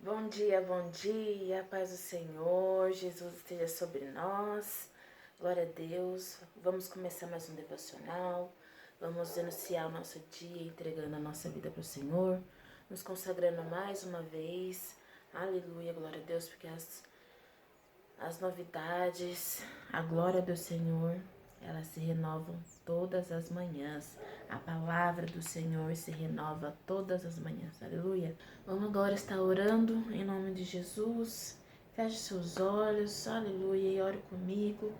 Bom dia, paz do Senhor, Jesus esteja sobre nós, glória a Deus. Vamos começar mais um devocional, vamos iniciar o nosso dia entregando a nossa vida para o Senhor, nos consagrando mais uma vez, aleluia, glória a Deus, porque as novidades, a glória do Senhor, elas se renovam todas as manhãs. A palavra do Senhor se renova todas as manhãs. Aleluia. Vamos agora estar orando em nome de Jesus. Feche seus olhos. Aleluia. E ore comigo.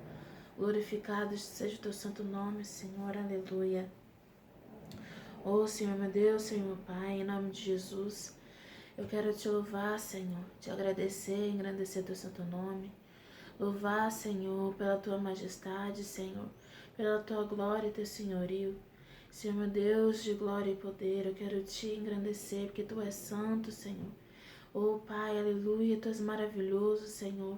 Glorificado seja o teu santo nome, Senhor. Aleluia. Oh, Senhor meu Deus, Senhor meu Pai, em nome de Jesus, eu quero te louvar, Senhor, te agradecer, engrandecer teu santo nome. Louvar, Senhor, pela tua majestade, Senhor, pela tua glória e teu senhorio. Senhor, meu Deus de glória e poder, eu quero te engrandecer, porque tu és santo, Senhor. Oh, Pai, aleluia, tu és maravilhoso, Senhor.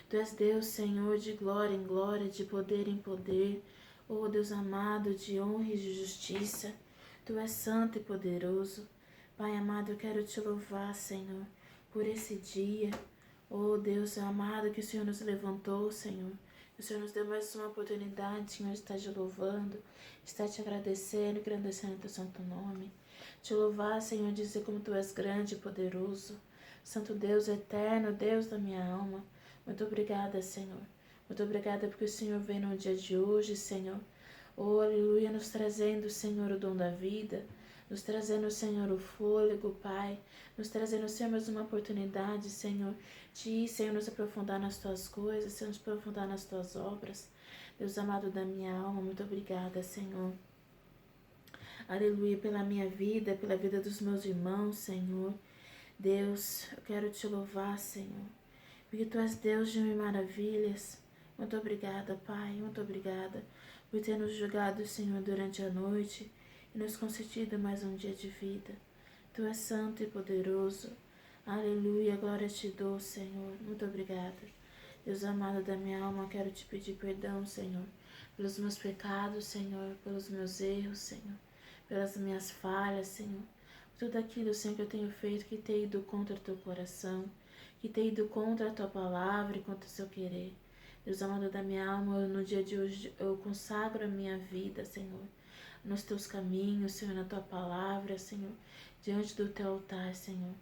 Tu és Deus, Senhor, de glória em glória, de poder em poder. Oh, Deus amado, de honra e de justiça. Tu és santo e poderoso. Pai amado, eu quero te louvar, Senhor, por esse dia. Oh, Deus amado, que o Senhor nos levantou, Senhor. Que o Senhor nos deu mais uma oportunidade, Senhor, de estar te louvando, de estar te agradecendo, engrandecendo teu santo nome. Te louvar, Senhor, dizer como tu és grande e poderoso. Santo Deus eterno, Deus da minha alma. Muito obrigada, Senhor. Muito obrigada porque o Senhor vem no dia de hoje, Senhor. Oh, aleluia, nos trazendo, Senhor, o dom da vida. Nos trazendo, Senhor, o fôlego, Pai. Nos trazendo, Senhor, mais uma oportunidade, Senhor, de ir, Senhor, nos aprofundar nas Tuas coisas, Senhor, nos aprofundar nas Tuas obras. Deus amado da minha alma, muito obrigada, Senhor. Aleluia, pela minha vida, pela vida dos meus irmãos, Senhor. Deus, eu quero te louvar, Senhor, porque Tu és Deus de mil maravilhas. Muito obrigada, Pai, muito obrigada por ter nos julgado, Senhor, durante a noite e nos concedido mais um dia de vida. Tu és santo e poderoso. Aleluia, glória te dou, Senhor. Muito obrigada. Deus amado da minha alma, quero te pedir perdão, Senhor, pelos meus pecados, Senhor, pelos meus erros, Senhor, pelas minhas falhas, Senhor. Tudo aquilo, Senhor, que eu tenho feito que tem ido contra o teu coração, que tem ido contra a tua palavra e contra o seu querer. Deus amado da minha alma, no dia de hoje eu consagro a minha vida, Senhor, nos teus caminhos, Senhor, na tua palavra, Senhor, diante do teu altar, Senhor.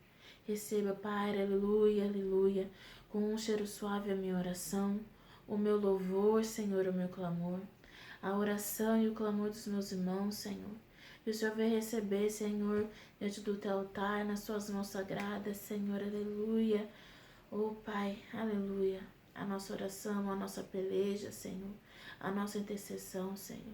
Receba, Pai, aleluia, aleluia, com um cheiro suave a minha oração, o meu louvor, Senhor, o meu clamor, a oração e o clamor dos meus irmãos, Senhor. E o Senhor vai receber, Senhor, diante do teu altar, nas suas mãos sagradas, Senhor, aleluia. Oh, Pai, aleluia. A nossa oração, a nossa peleja, Senhor, a nossa intercessão, Senhor.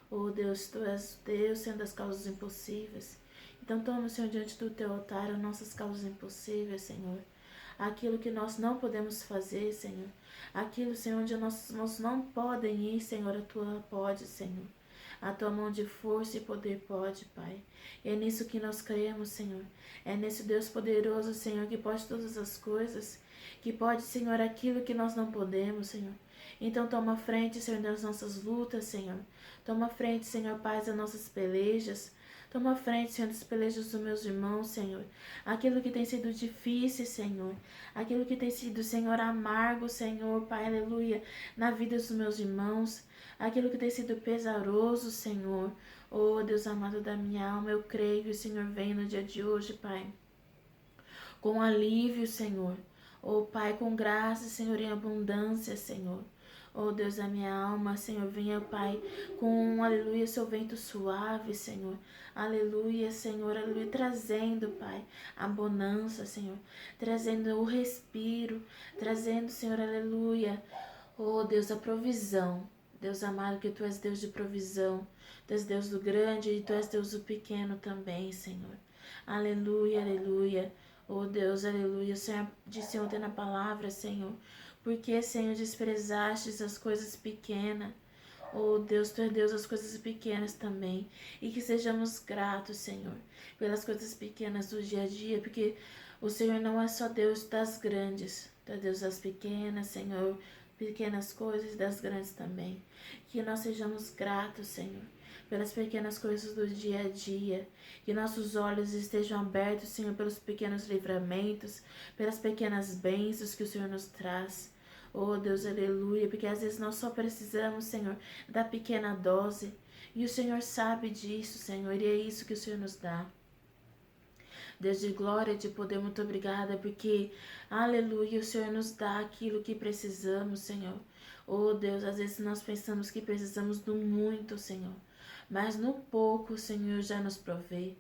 Oh, Deus, Tu és Deus, sendo as causas impossíveis. Então toma, Senhor, diante do Teu altar as nossas causas impossíveis, Senhor. Aquilo que nós não podemos fazer, Senhor. Aquilo, Senhor, onde nossas mãos não podem ir, Senhor, a Tua pode, Senhor. A Tua mão de força e poder pode, Pai. E é nisso que nós cremos, Senhor. É nesse Deus poderoso, Senhor, que pode todas as coisas. Que pode, Senhor, aquilo que nós não podemos, Senhor. Então toma frente, Senhor, das nossas lutas, Senhor. Toma frente, Senhor, Pai, das nossas pelejas. Toma frente, Senhor, das pelejas dos meus irmãos, Senhor. Aquilo que tem sido difícil, Senhor. Aquilo que tem sido, Senhor, amargo, Senhor, Pai, aleluia, na vida dos meus irmãos. Aquilo que tem sido pesaroso, Senhor. Oh, Deus amado da minha alma, eu creio que o Senhor vem no dia de hoje, Pai, com alívio, Senhor. Oh, Pai, com graça, Senhor, em abundância, Senhor. Oh, Deus da minha alma, Senhor, venha, Pai, com, aleluia, seu vento suave, Senhor. Aleluia, Senhor, aleluia, trazendo, Pai, a bonança, Senhor. Trazendo o respiro, trazendo, Senhor, aleluia. Oh, Deus, a provisão. Deus amado, que Tu és Deus de provisão. Tu és Deus do grande e Tu és Deus do pequeno também, Senhor. Aleluia, aleluia. Oh, Deus, aleluia. O Senhor disse ontem na palavra, Senhor, porque, Senhor, desprezastes as coisas pequenas. Oh, Deus, Tu és Deus das coisas pequenas também. E que sejamos gratos, Senhor, pelas coisas pequenas do dia a dia, porque o Senhor não é só Deus das grandes, Tu és Deus das pequenas, Senhor, pequenas coisas e das grandes também. Que nós sejamos gratos, Senhor, pelas pequenas coisas do dia a dia. Que nossos olhos estejam abertos, Senhor, pelos pequenos livramentos, pelas pequenas bênçãos que o Senhor nos traz. Oh Deus, aleluia, porque às vezes nós só precisamos, Senhor, da pequena dose. E o Senhor sabe disso, Senhor, e é isso que o Senhor nos dá. Deus de glória, de poder, muito obrigada, porque, aleluia, o Senhor nos dá aquilo que precisamos, Senhor. Oh Deus, às vezes nós pensamos que precisamos do muito, Senhor, mas no pouco o Senhor já nos provê,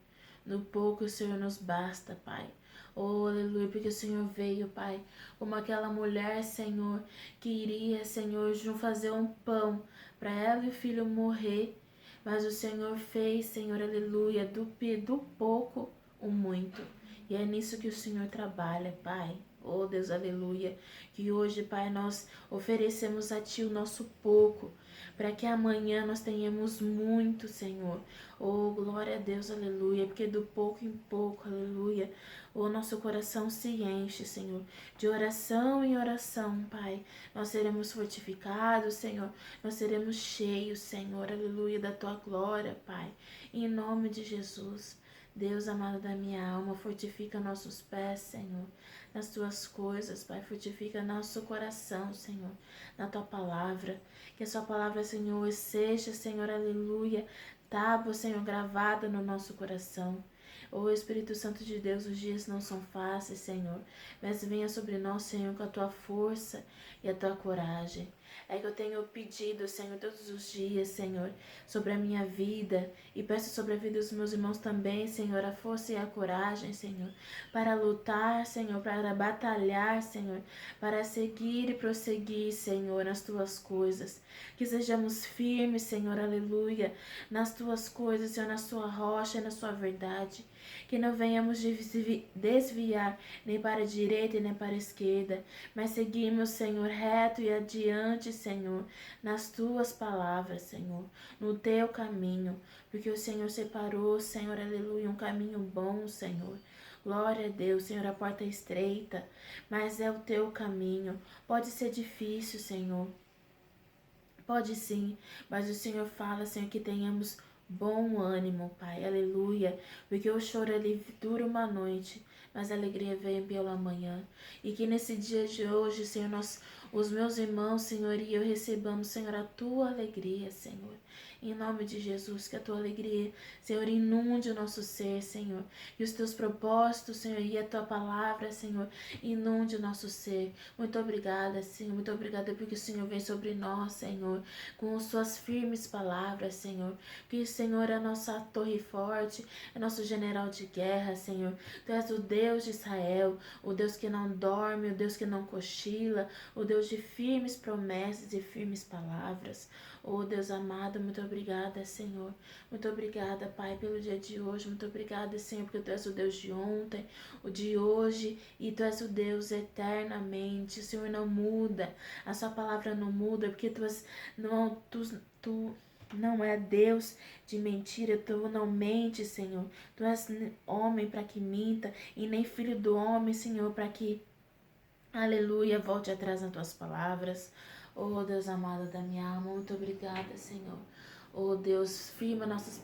no pouco o Senhor nos basta, Pai. Oh, aleluia, porque o Senhor veio, Pai, como aquela mulher, Senhor, que iria, Senhor, fazer um pão para ela e o filho morrer, mas o Senhor fez, Senhor, aleluia, do pouco o muito. E é nisso que o Senhor trabalha, Pai. Oh Deus, aleluia. Que hoje, Pai, nós oferecemos a Ti o nosso pouco, para que amanhã nós tenhamos muito, Senhor. Oh, glória a Deus, aleluia. Porque do pouco em pouco, aleluia, o nosso coração se enche, Senhor. De oração em oração, Pai. Nós seremos fortificados, Senhor. Nós seremos cheios, Senhor, aleluia, da Tua glória, Pai. Em nome de Jesus. Deus amado da minha alma, fortifica nossos pés, Senhor, nas Tuas coisas, Pai, fortifica nosso coração, Senhor, na Tua palavra, que a Sua palavra, Senhor, seja, Senhor, aleluia, tábua, Senhor, gravada no nosso coração. Ô Espírito Santo de Deus, os dias não são fáceis, Senhor, mas venha sobre nós, Senhor, com a Tua força e a Tua coragem. É que eu tenho pedido, Senhor, todos os dias, Senhor, sobre a minha vida e peço sobre a vida dos meus irmãos também, Senhor, a força e a coragem, Senhor, para lutar, Senhor, para batalhar, Senhor, para seguir e prosseguir, Senhor, nas Tuas coisas. Que sejamos firmes, Senhor, aleluia, nas Tuas coisas, Senhor, na Sua rocha e na Sua verdade. Que não venhamos desviar nem para a direita e nem para a esquerda, mas seguimos, Senhor, reto e adiante, Senhor, nas Tuas palavras, Senhor, no Teu caminho, porque o Senhor separou, Senhor, aleluia, um caminho bom, Senhor. Glória a Deus, Senhor, a porta é estreita, mas é o Teu caminho. Pode ser difícil, Senhor, pode sim, mas o Senhor fala, Senhor, que tenhamos bom ânimo, Pai, aleluia, porque o choro ele dura uma noite, mas a alegria vem pela manhã, e que nesse dia de hoje, Senhor, os meus irmãos, Senhor, e eu recebamos, Senhor, a Tua alegria, Senhor, em nome de Jesus, que a Tua alegria, Senhor, inunde o nosso ser, Senhor, e os Teus propósitos, Senhor, e a Tua palavra, Senhor, inunde o nosso ser. Muito obrigada, Senhor, muito obrigada porque o Senhor vem sobre nós, Senhor, com Suas firmes palavras, Senhor, que, Senhor, é a nossa torre forte, é nosso general de guerra, Senhor. Tu és o Deus de Israel, o Deus que não dorme, o Deus que não cochila, o Deus de firmes promessas e firmes palavras. Oh Deus amado, muito obrigada, Senhor. Muito obrigada, Pai, pelo dia de hoje. Muito obrigada, Senhor, porque Tu és o Deus de ontem, o de hoje, e Tu és o Deus eternamente. O Senhor não muda, a Sua palavra não muda, porque Tu não é Deus de mentira, Tu não mente, Senhor. Tu és homem para que minta, e nem filho do homem, Senhor, para que, aleluia, volte atrás nas Tuas palavras. Oh Deus amado da minha alma, muito obrigada, Senhor. Oh Deus, firma nossos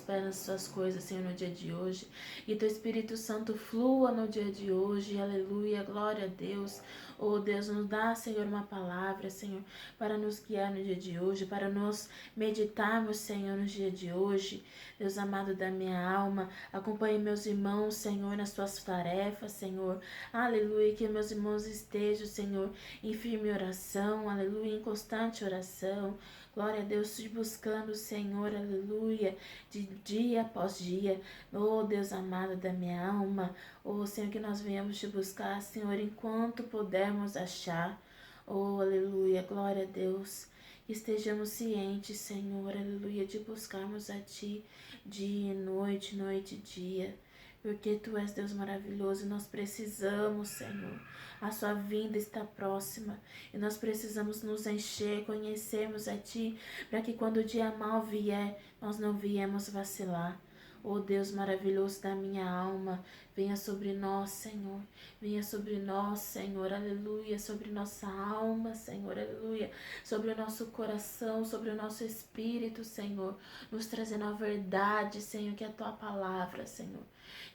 pés nas Suas coisas, Senhor, no dia de hoje. E Teu Espírito Santo flua no dia de hoje, aleluia, glória a Deus. Oh Deus, nos dá, Senhor, uma palavra, Senhor, para nos guiar no dia de hoje, para nós meditarmos, Senhor, no dia de hoje. Deus amado da minha alma, acompanhe meus irmãos, Senhor, nas Tuas tarefas, Senhor. Aleluia, que meus irmãos estejam, Senhor, em firme oração, aleluia, em constante oração. Glória a Deus, te buscando, Senhor, aleluia, de dia após dia. Oh, Deus amado da minha alma, oh, Senhor, que nós venhamos te buscar, Senhor, enquanto pudermos achar. Oh, aleluia, glória a Deus. Que estejamos cientes, Senhor, aleluia, de buscarmos a Ti dia e noite, noite e dia. Porque Tu és Deus maravilhoso e nós precisamos, Senhor. A Sua vinda está próxima e nós precisamos nos encher, conhecermos a Ti, para que quando o dia mal vier, nós não viemos vacilar. Oh Deus maravilhoso da minha alma, venha sobre nós, Senhor. Venha sobre nós, Senhor, aleluia, sobre nossa alma, Senhor, aleluia, sobre o nosso coração, sobre o nosso espírito, Senhor, nos trazendo a verdade, Senhor, que é a tua palavra, Senhor.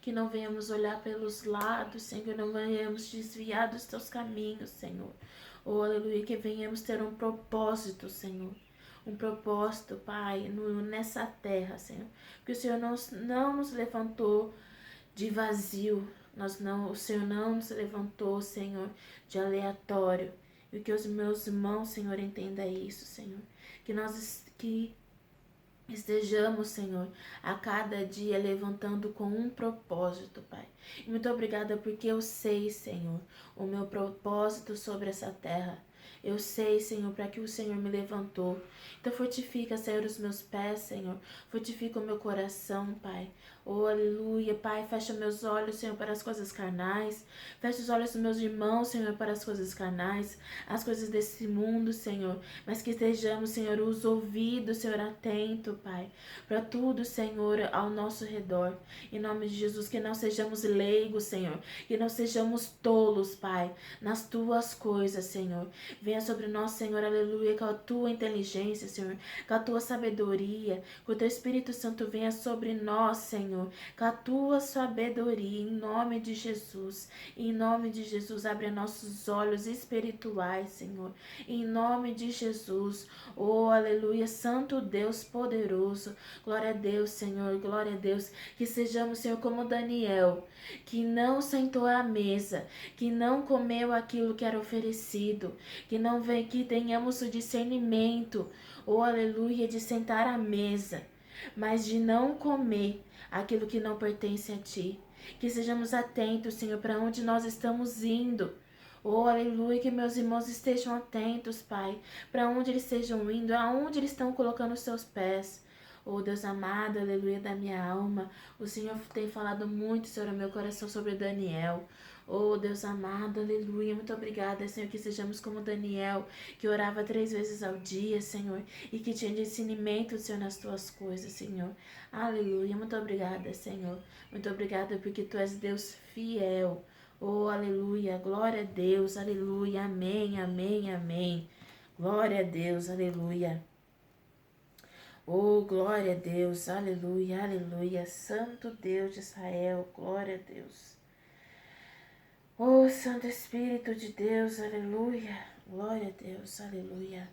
Que não venhamos olhar pelos lados, Senhor, que não venhamos desviar dos teus caminhos, Senhor. Oh, aleluia, que venhamos ter um propósito, Senhor. Um propósito, Pai, nessa terra, Senhor. Porque o Senhor não nos levantou de vazio. O Senhor não nos levantou, Senhor, de aleatório. E que os meus irmãos, Senhor, entenda isso, Senhor. Que estejamos, Senhor, a cada dia levantando com um propósito, Pai. E muito obrigada porque eu sei, Senhor, o meu propósito sobre essa terra. Eu sei, Senhor, para que o Senhor me levantou. Então fortifica, Senhor, os meus pés, Senhor. Fortifica o meu coração, Pai. Oh, aleluia, Pai. Fecha meus olhos, Senhor, para as coisas carnais. Fecha os olhos dos meus irmãos, Senhor, para as coisas carnais. As coisas desse mundo, Senhor. Mas que estejamos, Senhor, os ouvidos, Senhor, atento, Pai. Para tudo, Senhor, ao nosso redor. Em nome de Jesus, que não sejamos leigos, Senhor. Que não sejamos tolos, Pai, nas tuas coisas, Senhor. Venha sobre nós, Senhor, aleluia, com a tua inteligência, Senhor, com a tua sabedoria, que o teu Espírito Santo venha sobre nós, Senhor, com a tua sabedoria, em nome de Jesus. Em nome de Jesus, abre nossos olhos espirituais, Senhor, em nome de Jesus. Oh, aleluia, Santo Deus poderoso, glória a Deus, Senhor, glória a Deus, que sejamos, Senhor, como Daniel, que não sentou à mesa, que não comeu aquilo que era oferecido, que tenhamos o discernimento, oh aleluia, de sentar à mesa, mas de não comer aquilo que não pertence a ti. Que sejamos atentos, Senhor, para onde nós estamos indo. Oh, aleluia, que meus irmãos estejam atentos, Pai, para onde eles estejam indo, aonde eles estão colocando os seus pés. Oh, Deus amado, aleluia, da minha alma. O Senhor tem falado muito, Senhor, ao meu coração sobre Daniel. Oh, Deus amado, aleluia, muito obrigada, Senhor, que sejamos como Daniel, que orava 3 vezes ao dia, Senhor, e que tinha discernimento, Senhor, nas tuas coisas, Senhor. Aleluia, muito obrigada, Senhor. Muito obrigada porque tu és Deus fiel. Oh, aleluia, glória a Deus, aleluia, amém, amém, amém. Glória a Deus, aleluia. Oh, glória a Deus, aleluia, aleluia. Santo Deus de Israel, glória a Deus. Oh, Santo Espírito de Deus, aleluia, glória a Deus, aleluia.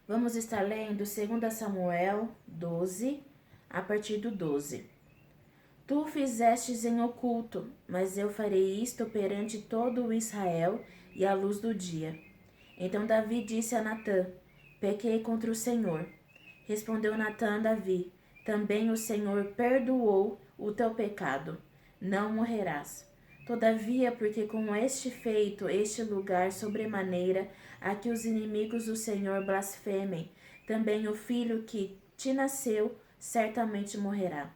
Vamos estar lendo 2 Samuel 12, a partir do 12. Tu fizestes em oculto, mas eu farei isto perante todo o Israel e à luz do dia. Então Davi disse a Natã: Pequei contra o Senhor. Respondeu Natã a Davi: Também o Senhor perdoou o teu pecado. Não morrerás. Todavia, porque com este feito, este lugar sobremaneira, a que os inimigos do Senhor blasfemem, também o filho que te nasceu certamente morrerá.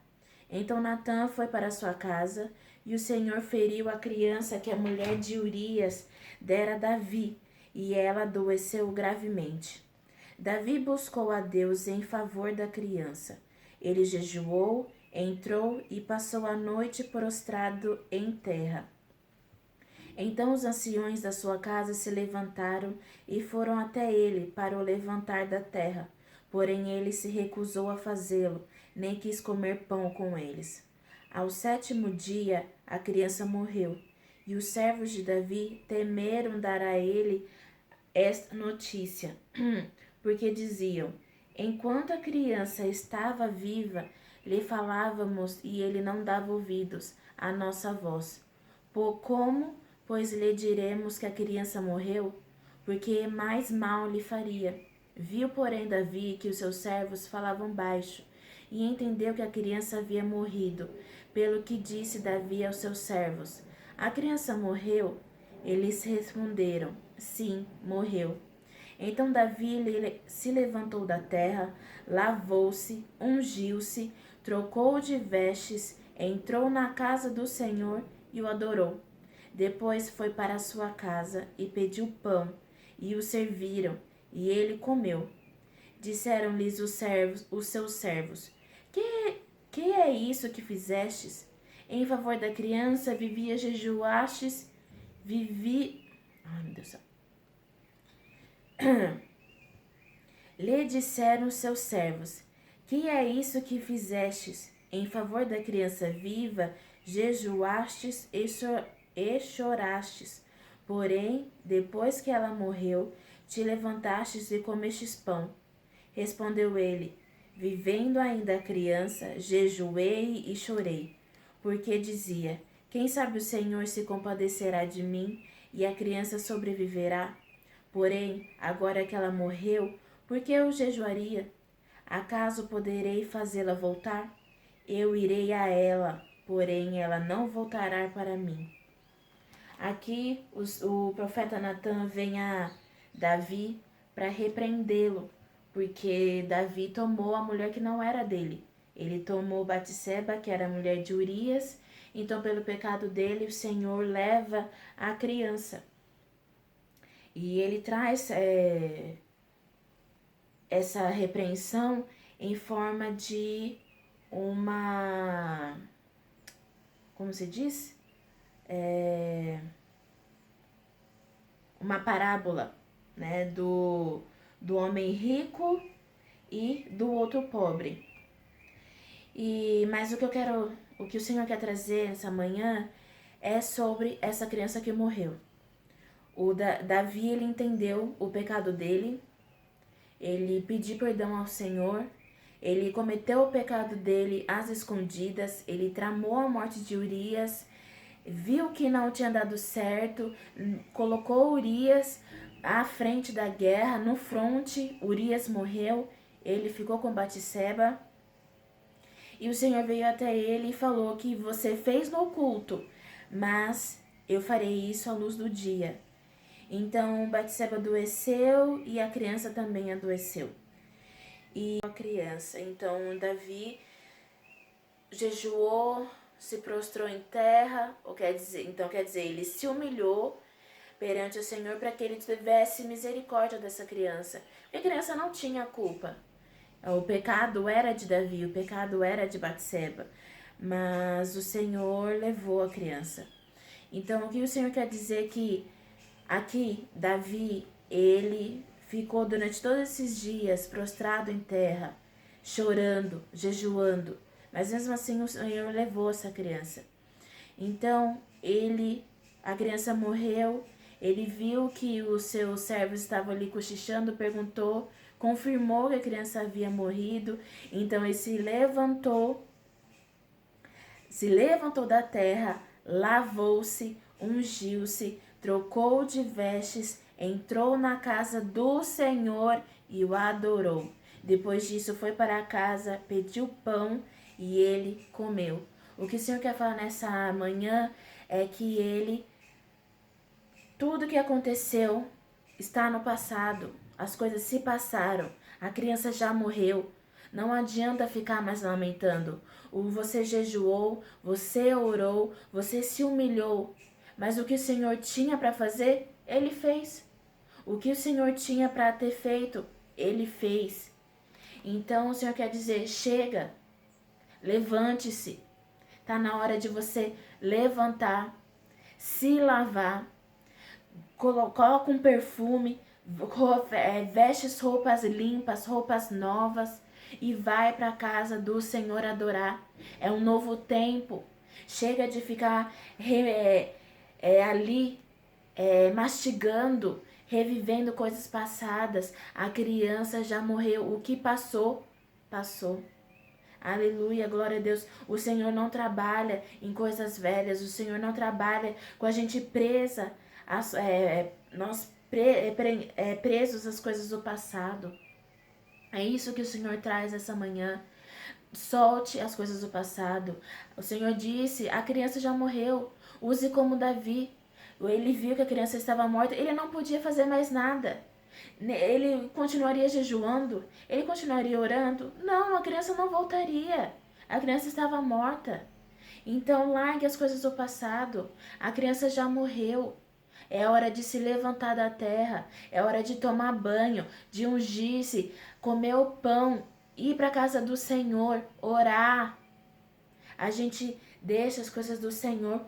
Então Natã foi para sua casa, e o Senhor feriu a criança que a mulher de Urias dera a Davi, e ela adoeceu gravemente. Davi buscou a Deus em favor da criança. Ele jejuou, entrou e passou a noite prostrado em terra. Então os anciões da sua casa se levantaram e foram até ele para o levantar da terra. Porém ele se recusou a fazê-lo, nem quis comer pão com eles. Ao 7º dia, a criança morreu, e os servos de Davi temeram dar a ele esta notícia, porque diziam: enquanto a criança estava viva, lhe falávamos e ele não dava ouvidos à nossa voz. Como, pois, lhe diremos que a criança morreu? Porque mais mal lhe faria. Viu, porém, Davi que os seus servos falavam baixo, e entendeu que a criança havia morrido, pelo que disse Davi aos seus servos: a criança morreu? Eles responderam: sim, morreu. Então Davi se levantou da terra, lavou-se, ungiu-se, trocou de vestes, entrou na casa do Senhor e o adorou. Depois foi para sua casa e pediu pão, e o serviram, e ele comeu. Disseram-lhes os seus servos: Que é isso que fizestes? Em favor da criança jejuastes, Ai, meu Deus do céu. Lhe disseram seus servos: Que é isso que fizestes? Em favor da criança viva, jejuastes e chorastes. Porém, depois que ela morreu, te levantastes e comestes pão. Respondeu ele: Vivendo ainda a criança, jejuei e chorei, porque dizia: Quem sabe o Senhor se compadecerá de mim e a criança sobreviverá? Porém, agora que ela morreu, por que eu jejuaria? Acaso poderei fazê-la voltar? Eu irei a ela, porém ela não voltará para mim. Aqui o profeta Natan vem a Davi para repreendê-lo, porque Davi tomou a mulher que não era dele. Ele tomou Batseba, que era a mulher de Urias, então pelo pecado dele o Senhor leva a criança. E ele traz essa repreensão em forma de como se diz? Uma parábola, né, do homem rico e do outro pobre. Mas o que o Senhor quer trazer essa manhã é sobre essa criança que morreu. Davi, ele entendeu o pecado dele, ele pediu perdão ao Senhor, ele cometeu o pecado dele às escondidas, ele tramou a morte de Urias, viu que não tinha dado certo, colocou Urias à frente da guerra, no fronte. Urias morreu, ele ficou com Batseba, e o Senhor veio até ele e falou que você fez no oculto, mas eu farei isso à luz do dia. Então Batseba adoeceu e a criança também adoeceu. E a criança, então Davi jejuou, se prostrou em terra, quer dizer, ele se humilhou perante o Senhor para que ele tivesse misericórdia dessa criança. Porque a criança não tinha culpa. O pecado era de Davi, o pecado era de Batseba, mas o Senhor levou a criança. Então, o que o Senhor quer dizer que aqui, Davi, ele ficou durante todos esses dias prostrado em terra, chorando, jejuando, mas mesmo assim o Senhor levou essa criança. Então, a criança morreu, ele viu que os seus servos estavam ali cochichando, perguntou, confirmou que a criança havia morrido, então ele se levantou da terra, lavou-se, ungiu-se, trocou de vestes, entrou na casa do Senhor e o adorou. Depois disso foi para casa, pediu pão e ele comeu. O que o Senhor quer falar nessa manhã é que tudo que aconteceu está no passado. As coisas se passaram. A criança já morreu. Não adianta ficar mais lamentando. Você jejuou, você orou, você se humilhou. Mas o que o Senhor tinha para fazer, Ele fez. O que o Senhor tinha para ter feito, Ele fez. Então o Senhor quer dizer, chega, levante-se. Está na hora de você levantar, se lavar, coloca um perfume, veste roupas limpas, roupas novas e vai para a casa do Senhor adorar. É um novo tempo. Chega de ficar ali mastigando, revivendo coisas passadas. A criança já morreu. O que passou, passou. Aleluia, glória a Deus. O Senhor não trabalha em coisas velhas. O Senhor não trabalha com a gente presa. Presos às coisas do passado. É isso que o Senhor traz essa manhã. Solte as coisas do passado. O Senhor disse, a criança já morreu. Use como Davi. Ele viu que a criança estava morta. Ele não podia fazer mais nada. Ele continuaria jejuando? Ele continuaria orando? Não, a criança não voltaria. A criança estava morta. Então largue as coisas do passado. A criança já morreu. É hora de se levantar da terra. É hora de tomar banho, de ungir-se, comer o pão ir para a casa do Senhor, orar. A gente deixa as coisas do Senhor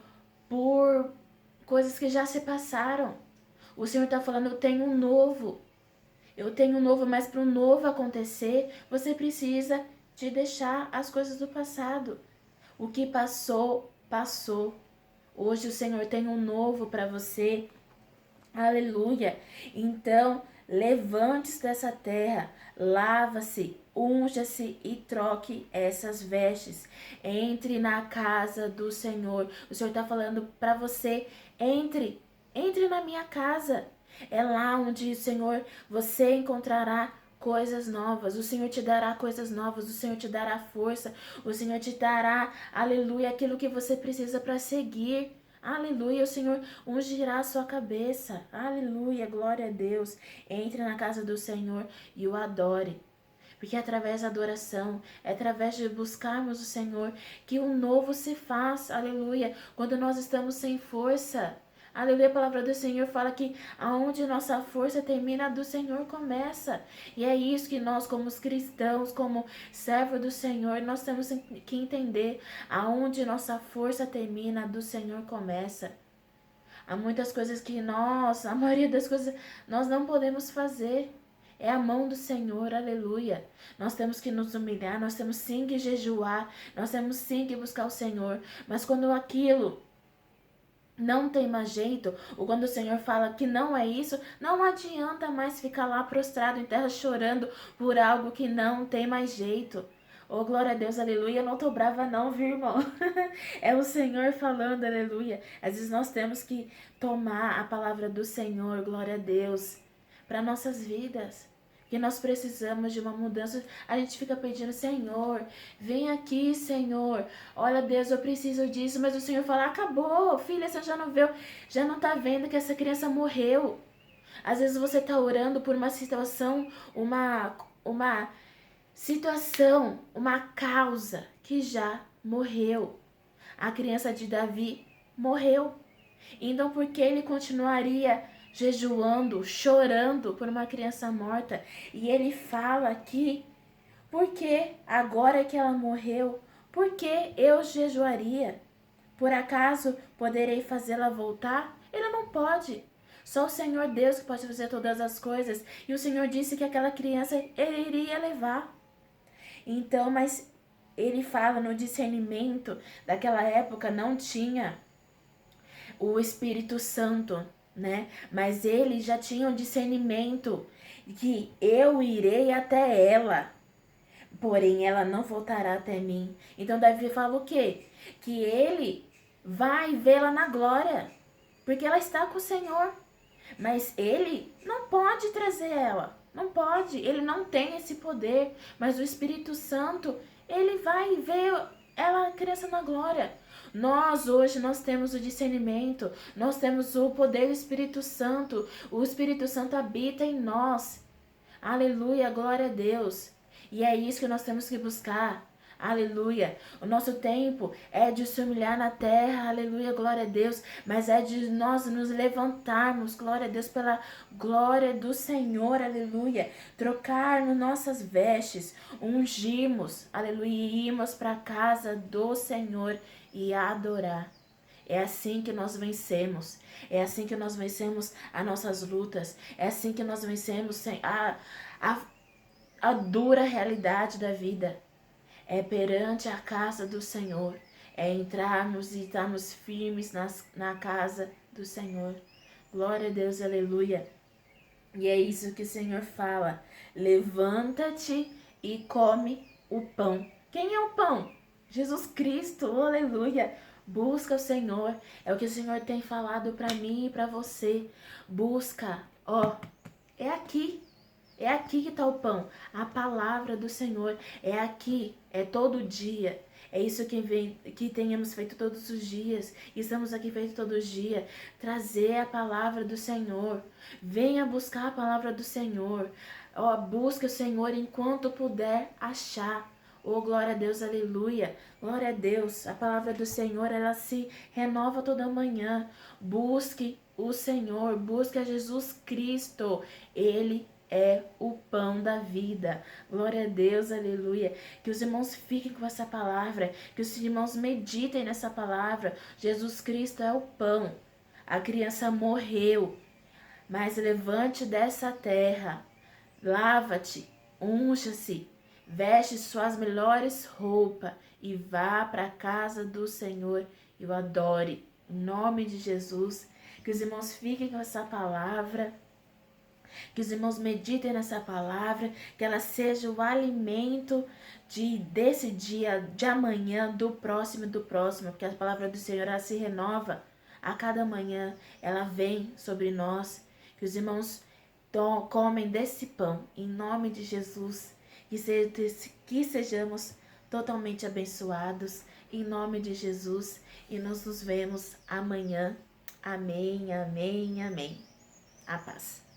por coisas que já se passaram. O Senhor está falando, eu tenho um novo. Eu tenho um novo, mas para um novo acontecer, você precisa de deixar as coisas do passado. O que passou, passou. Hoje o Senhor tem um novo para você. Aleluia. Então, levante-se dessa terra, lava-se, unja-se e troque essas vestes. Entre na casa do Senhor. O Senhor está falando para você, entre na minha casa. É lá onde, Senhor, você encontrará coisas novas. O Senhor te dará coisas novas. O Senhor te dará força. O Senhor te dará, aleluia, aquilo que você precisa para seguir. Aleluia, o Senhor ungirá a sua cabeça. Aleluia, glória a Deus. Entre na casa do Senhor e o adore. Porque é através da adoração, é através de buscarmos o Senhor que o novo se faz. Aleluia, quando nós estamos sem força. Aleluia, a palavra do Senhor fala que aonde nossa força termina, do Senhor começa. E é isso que nós, como os cristãos, como servos do Senhor, nós temos que entender. Aonde nossa força termina, do Senhor começa. Há muitas coisas que a maioria das coisas, nós não podemos fazer. É a mão do Senhor, aleluia. Nós temos que nos humilhar, nós temos sim que jejuar, nós temos sim que buscar o Senhor. Mas quando aquilo não tem mais jeito, ou quando o Senhor fala que não é isso, não adianta mais ficar lá prostrado em terra chorando por algo que não tem mais jeito. Oh, glória a Deus, aleluia. Eu não tô brava não, viu, irmão? É o Senhor falando, aleluia. Às vezes nós temos que tomar a palavra do Senhor, glória a Deus, para nossas vidas. Que nós precisamos de uma mudança. A gente fica pedindo, Senhor, vem aqui, Senhor. Olha, Deus, eu preciso disso. Mas o Senhor fala, acabou, filha, você já não viu, já não tá vendo que essa criança morreu. Às vezes você tá orando por uma situação, uma situação, uma causa que já morreu. A criança de Davi morreu. Então, por que ele continuaria jejuando, chorando por uma criança morta? E ele fala aqui, porque agora que ela morreu, por que eu jejuaria? Por acaso poderei fazê-la voltar? Ele não pode. Só o Senhor Deus que pode fazer todas as coisas. E o Senhor disse que aquela criança ele iria levar. Então, mas ele fala no discernimento daquela época não tinha o Espírito Santo, né? Mas ele já tinha o discernimento que eu irei até ela, porém ela não voltará até mim. Então Davi fala o quê? Que ele vai vê-la na glória, porque ela está com o Senhor. Mas ele não pode trazer ela, não pode, ele não tem esse poder. Mas o Espírito Santo, ele vai ver ela, a criança na glória. Nós hoje nós temos o discernimento, nós temos o poder do Espírito Santo. O Espírito Santo habita em nós. Aleluia, glória a Deus. E é isso que nós temos que buscar. Aleluia. O nosso tempo é de se humilhar na terra, aleluia, glória a Deus. Mas é de nós nos levantarmos, glória a Deus, pela glória do Senhor, aleluia. Trocarmos nossas vestes, ungirmos, aleluia, e irmos para a casa do Senhor e adorar. É assim que nós vencemos. É assim que nós vencemos as nossas lutas. É assim que nós vencemos a dura realidade da vida. É perante a casa do Senhor. É entrarmos e estarmos firmes na casa do Senhor. Glória a Deus, aleluia. E é isso que o Senhor fala. Levanta-te e come o pão. Quem é o pão? Jesus Cristo, aleluia. Busca o Senhor. É o que o Senhor tem falado para mim e para você. Busca. Ó, é aqui. É aqui que está o pão. A palavra do Senhor. É aqui. É todo dia. É isso que tenhamos feito todos os dias. Estamos aqui feito todos os dias. Trazer a palavra do Senhor. Venha buscar a palavra do Senhor. Ó, busque o Senhor enquanto puder achar. Oh, glória a Deus, aleluia. Glória a Deus. A palavra do Senhor, ela se renova toda manhã. Busque o Senhor. Busque a Jesus Cristo. Ele é o pão da vida. Glória a Deus, aleluia. Que os irmãos fiquem com essa palavra, que os irmãos meditem nessa palavra. Jesus Cristo é o pão. A criança morreu, mas levante dessa terra, lava-te, unja-se, veste suas melhores roupas e vá para a casa do Senhor e o adore. Em nome de Jesus, que os irmãos fiquem com essa palavra, que os irmãos meditem nessa palavra, que ela seja o alimento desse dia, de amanhã, do próximo, porque a palavra do Senhor ela se renova a cada manhã, ela vem sobre nós, que os irmãos comem desse pão, em nome de Jesus, que sejamos totalmente abençoados, em nome de Jesus, e nós nos vemos amanhã. Amém, amém, amém. A paz.